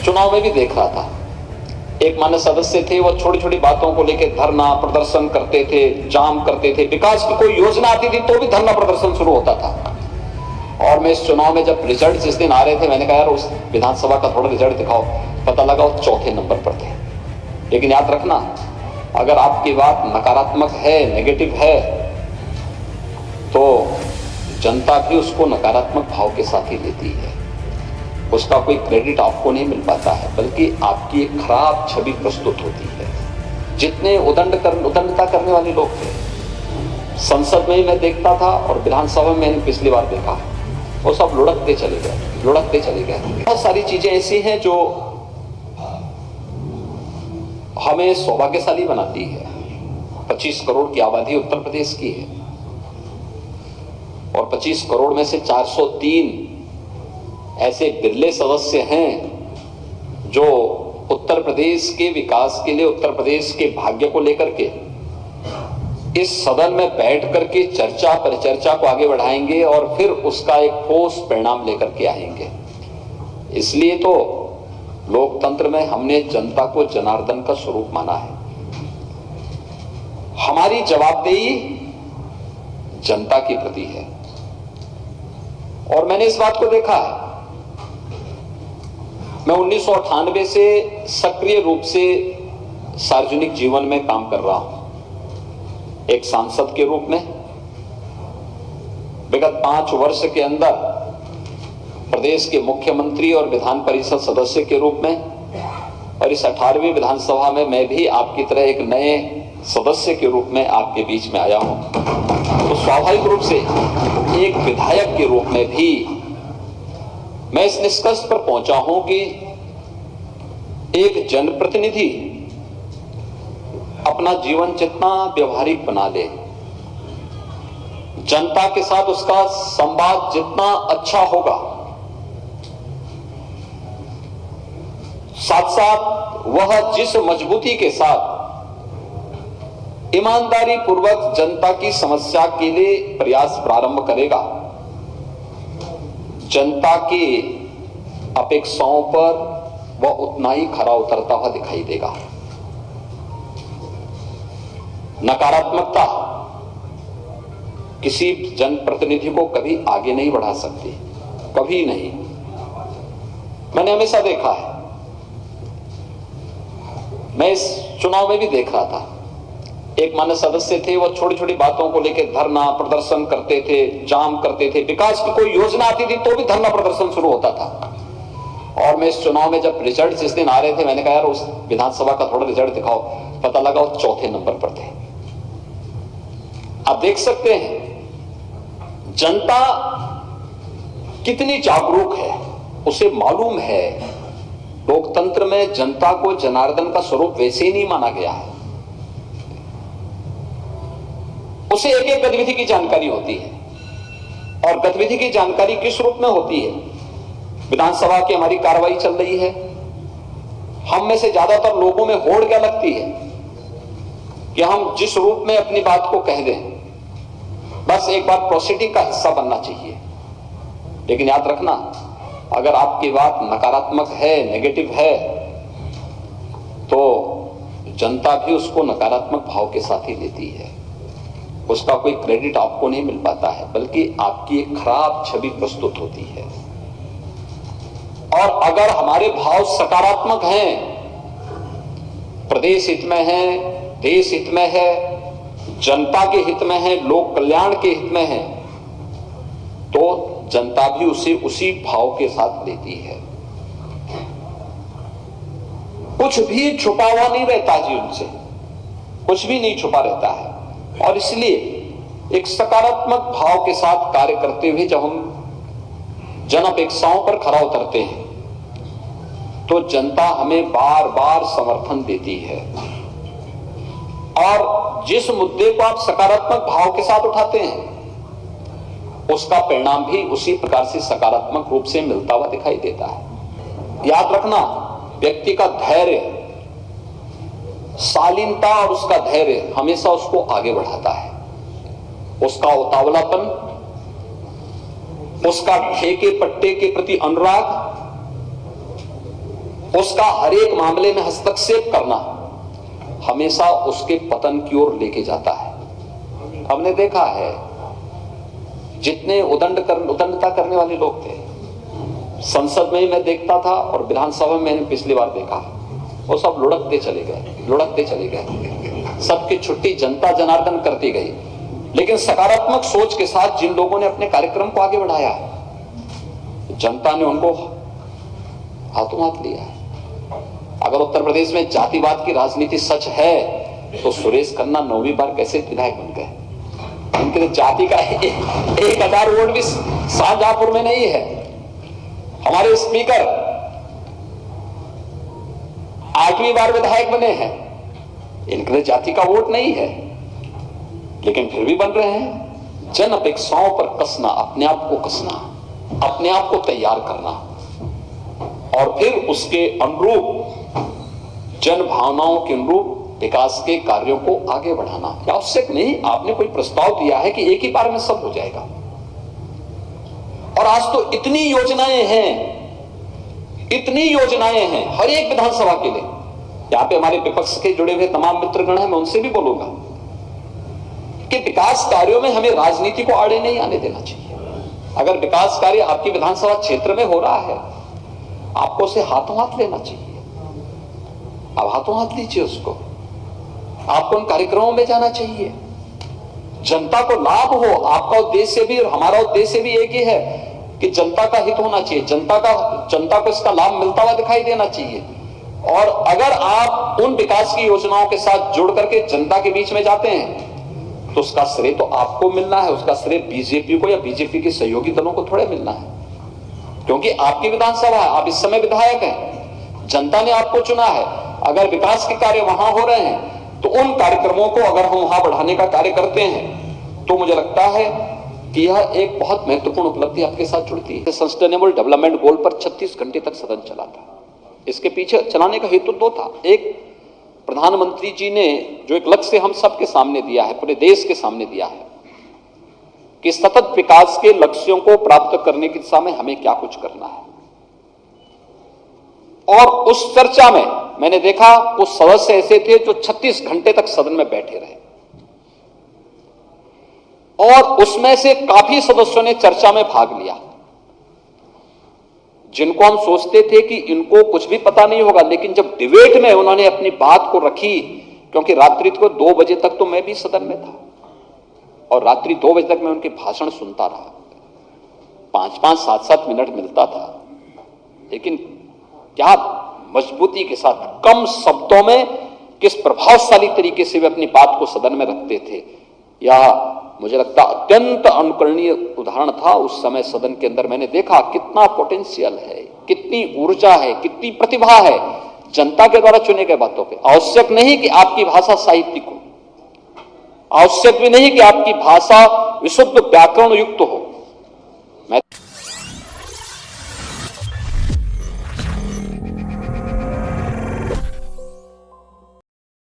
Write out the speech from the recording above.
चुनाव में भी देख रहा था, एक मान्य सदस्य थे, वो छोटी छोटी बातों को लेकर धरना प्रदर्शन करते थे, जाम करते थे। विकास की कोई योजना आती थी तो भी धरना प्रदर्शन शुरू होता था। और मैं इस चुनाव में जब रिजल्ट जिस दिन आ रहे थे, मैंने कहा यार उस विधानसभा का थोड़ा रिजल्ट दिखाओ। पता लगा वो चौथे नंबर पर थे। लेकिन याद रखना, अगर आपकी बात नकारात्मक है, नेगेटिव है, तो जनता भी उसको नकारात्मक भाव के साथ ही लेती है। उसका कोई क्रेडिट आपको नहीं मिल पाता है, बल्कि आपकी एक खराब छवि प्रस्तुत होती है। जितने उदंडता करने वाले लोग थे, संसद में ही मैं देखता था और विधानसभा में मैंने पिछली बार देखा, वो सब लुढ़कते चले गए। बहुत सारी चीजें ऐसी हैं जो हमें सौभाग्यशाली बनाती है। 25 करोड़ की आबादी उत्तर प्रदेश की है और 25 करोड़ में से 403 ऐसे बिरले सदस्य हैं जो उत्तर प्रदेश के विकास के लिए, उत्तर प्रदेश के भाग्य को लेकर के इस सदन में बैठ करके चर्चा परिचर्चा को आगे बढ़ाएंगे और फिर उसका एक ठोस परिणाम लेकर के आएंगे। इसलिए तो लोकतंत्र में हमने जनता को जनार्दन का स्वरूप माना है। हमारी जवाबदेही जनता के प्रति है और मैंने इस बात को देखा है। मैं 1998 से सक्रिय रूप से सार्वजनिक जीवन में काम कर रहा हूं, एक सांसद के रूप में। विगत 5 वर्ष के अंदर प्रदेश के मुख्यमंत्री और विधान परिषद सदस्य के रूप में, और इस 18वीं विधानसभा में मैं भी आपकी तरह एक नए सदस्य के रूप में आपके बीच में आया हूं। तो स्वाभाविक रूप से एक विधायक के रूप में भी मैं इस निष्कर्ष पर पहुंचा हूं कि एक जनप्रतिनिधि अपना जीवन जितना व्यवहारिक बना ले, जनता के साथ उसका संवाद जितना अच्छा होगा, साथ साथ वह जिस मजबूती के साथ ईमानदारी पूर्वक जनता की समस्या के लिए प्रयास प्रारंभ करेगा, जनता की अपेक्षाओं पर वह उतना ही खरा उतरता हुआ दिखाई देगा। नकारात्मकता किसी जनप्रतिनिधि को कभी आगे नहीं बढ़ा सकती, कभी नहीं। मैंने हमेशा देखा है, मैं इस चुनाव में भी देख रहा था, एक मान्य सदस्य थे, वो छोटी छोटी बातों को लेकर धरना प्रदर्शन करते थे, जाम करते थे। विकास की कोई योजना आती थी तो भी धरना प्रदर्शन शुरू होता था। और मैं इस चुनाव में जब रिजल्ट जिस दिन आ रहे थे, मैंने कहा यार उस विधानसभा का थोड़ा रिजल्ट दिखाओ। पता लगा वो चौथे नंबर पर थे। आप देख सकते हैं जनता कितनी जागरूक है, उसे मालूम है लोकतंत्र में जनता को जनार्दन का स्वरूप वैसे ही नहीं माना गया है। उसे एक एक गतिविधि की जानकारी होती है और गतिविधि की जानकारी किस रूप में होती है। विधानसभा की हमारी कार्रवाई चल रही है, हम में से ज्यादातर लोगों में होड़ क्या लगती है कि हम जिस रूप में अपनी बात को कह दें, बस एक बार प्रोसीडिंग का हिस्सा बनना चाहिए। लेकिन याद रखना, अगर आपकी बात नकारात्मक है, नेगेटिव है, तो जनता भी उसको नकारात्मक भाव के साथ ही लेती है। उसका कोई क्रेडिट आपको नहीं मिल पाता है, बल्कि आपकी एक खराब छवि प्रस्तुत होती है। और अगर हमारे भाव सकारात्मक हैं, प्रदेश हित में है, देश हित में है, जनता के हित में है, लोक कल्याण के हित में है, तो जनता भी उसे उसी भाव के साथ लेती है। कुछ भी छुपा हुआ नहीं रहता जी, उनसे कुछ भी नहीं छुपा रहता है। और इसलिए एक सकारात्मक भाव के साथ कार्य करते हुए जब हम जन अपेक्षाओं पर खरा उतरते हैं, तो जनता हमें बार बार समर्थन देती है। और जिस मुद्दे को आप सकारात्मक भाव के साथ उठाते हैं, उसका परिणाम भी उसी प्रकार से सकारात्मक रूप से मिलता हुआ दिखाई देता है। याद रखना, व्यक्ति का धैर्य, शालीनता और उसका धैर्य हमेशा उसको आगे बढ़ाता है। उसका उतावलापन, उसका ठेके पट्टे के प्रति अनुराग, उसका हर एक मामले में हस्तक्षेप करना हमेशा उसके पतन की ओर लेके जाता है। हमने देखा है जितने उदंडता करने वाले लोग थे, संसद में ही मैं देखता था और विधानसभा में मैंने पिछली बार देखा, वो सब लुढ़कते चले गए। सबकी छुट्टी जनता जनार्दन करती गई। लेकिन सकारात्मक सोच के साथ जिन लोगों ने अपने कार्यक्रम को आगे बढ़ाया, जनता ने उनको हाथों हाथ लिया है। अगर उत्तर प्रदेश में जातिवाद की राजनीति सच है तो सुरेश खन्ना 9वीं बार कैसे विधायक बन गए? उनके लिए जाति का 1000 वोट भी शाहजहांपुर में नहीं है। हमारे स्पीकर 8वीं बार विधायक बने हैं, इनके लिए जाति का वोट नहीं है, लेकिन फिर भी बन रहे हैं। जन अपेक्षाओं पर कसना, अपने आप को कसना, अपने आप को तैयार करना और फिर उसके अनुरूप जन भावनाओं के अनुरूप विकास के कार्यों को आगे बढ़ाना आवश्यक नहीं। आपने कोई प्रस्ताव दिया है कि एक ही बार में सब हो जाएगा, और आज तो इतनी योजनाएं हैं हर एक विधानसभा के लिए। यहां पे हमारे विपक्ष के जुड़े हुए तमाम मित्रगण हैं, मैं उनसे भी बोलूंगा कि विकास कार्यों में हमें राजनीति को आड़े नहीं आने देना चाहिए। अगर विकास कार्य आपकी विधानसभा क्षेत्र में हो रहा है, आपको उसे हाथों हाथ लेना चाहिए। आप हाथों हाथ लीजिए उसको, आपको उन कार्यक्रमों में जाना चाहिए, जनता को लाभ हो। आपका उद्देश्य भी और हमारा उद्देश्य भी एक ही है कि जनता का हित होना चाहिए, जनता को इसका लाभ मिलता हुआ दिखाई देना चाहिए। और अगर आप उन विकास की योजनाओं के साथ जुड़ करके जनता के बीच में जाते हैं तो उसका श्रेय तो आपको मिलना है, उसका श्रेय बीजेपी को या बीजेपी के सहयोगी दलों को थोड़े मिलना है, क्योंकि आपकी विधानसभा है, आप इस समय विधायक हैं, जनता ने आपको चुना है। अगर विकास के कार्य वहां हो रहे हैं तो उन कार्यक्रमों को अगर हम वहां बढ़ाने का कार्य करते हैं तो मुझे लगता है कि यह एक बहुत महत्वपूर्ण उपलब्धि आपके साथ जुड़ती है। सस्टेनेबल डेवलपमेंट गोल पर 36 घंटे तक सदन चला था। इसके पीछे चलाने का हेतु दो था। एक, प्रधानमंत्री जी ने जो एक लक्ष्य हम सबके सामने दिया है, पूरे देश के सामने दिया है कि सतत विकास के लक्ष्यों को प्राप्त करने की दिशा में हमें क्या कुछ करना है। और उस चर्चा में मैंने देखा कुछ सदस्य ऐसे थे जो 36 घंटे तक सदन में बैठे रहे, और उसमें से काफी सदस्यों ने चर्चा में भाग लिया, जिनको हम सोचते थे कि इनको कुछ भी पता नहीं होगा, लेकिन जब डिबेट में उन्होंने अपनी बात को रखी, क्योंकि रात्रि को 2 बजे तक तो मैं भी सदन में था और रात्रि 2 बजे तक मैं उनके भाषण सुनता रहा, 5-5, 7-7 मिनट मिलता था, लेकिन क्या मजबूती के साथ कम शब्दों में किस प्रभावशाली तरीके से वे अपनी बात को सदन में रखते थे। यह मुझे लगता अत्यंत अनुकरणीय उदाहरण था। उस समय सदन के अंदर मैंने देखा कितना पोटेंशियल है, कितनी ऊर्जा है, कितनी प्रतिभा है जनता के द्वारा चुने गए बातों पे। आवश्यक नहीं कि आपकी भाषा साहित्यिक हो, आवश्यक भी नहीं कि आपकी भाषा विशुद्ध व्याकरण युक्त हो। मैं